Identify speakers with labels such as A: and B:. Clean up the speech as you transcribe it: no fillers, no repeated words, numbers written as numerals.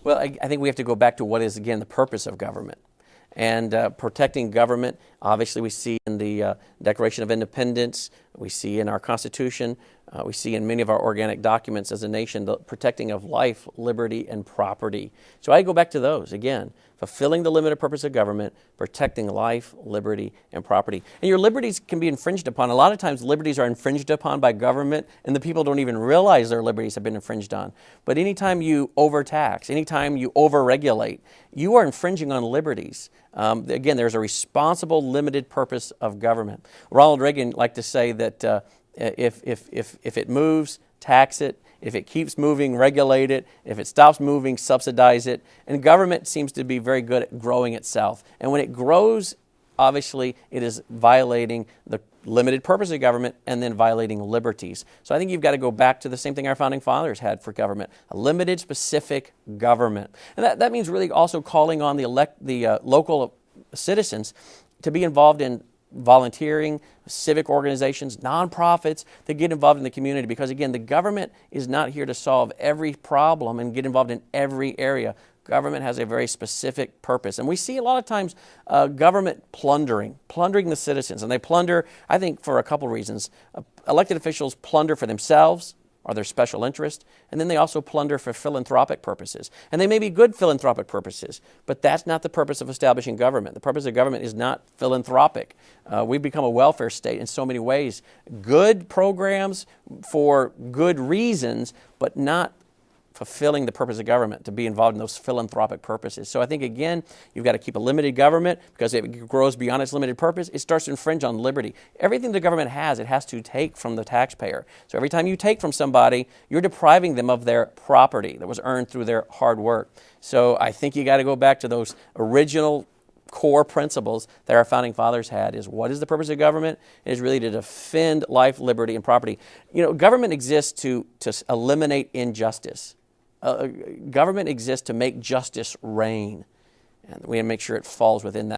A: Well, I think we have to go back to what is, again, the purpose of government. And protecting government, obviously we see in the Declaration of Independence, we see in our Constitution, we see in many of our organic documents as a nation, the protecting of life, liberty, and property. So I go back to those, again, fulfilling the limited purpose of government, protecting life, liberty, and property. And your liberties can be infringed upon. A lot of times liberties are infringed upon by government, and the people don't even realize their liberties have been infringed on. But anytime you overtax, anytime you overregulate, you are infringing on liberties. Again, there's a responsible, limited purpose of government. Ronald Reagan liked to say that if it moves, tax it. If it keeps moving, regulate it. If it stops moving, subsidize it. And government seems to be very good at growing itself. And when it grows, obviously, it is violating the limited purpose of government and then violating liberties. So I think you've got to go back to the same thing our founding fathers had for government, a limited, specific government. And that means really also calling on the local citizens to be involved in volunteering, civic organizations, nonprofits that get involved in the community, because again, the government is not here to solve every problem and get involved in every area. Government has a very specific purpose. And we see a lot of times government plundering the citizens. And they plunder, I think, for a couple reasons. Elected officials plunder for themselves or their special interest, and then they also plunder for philanthropic purposes. And they may be good philanthropic purposes, but that's not the purpose of establishing government. The purpose of government is not philanthropic. We've become a welfare state in so many ways. Good programs for good reasons, but not fulfilling the purpose of government, to be involved in those philanthropic purposes. So I think, again, you've got to keep a limited government, because if it grows beyond its limited purpose, it starts to infringe on liberty. Everything the government has, it has to take from the taxpayer. So every time you take from somebody, you're depriving them of their property that was earned through their hard work. So I think you got to go back to those original core principles that our founding fathers had. Is what is the purpose of government? It is really to defend life, liberty, and property. You know, government exists to eliminate injustice. Government exists to make justice reign, and we have to make sure it falls within that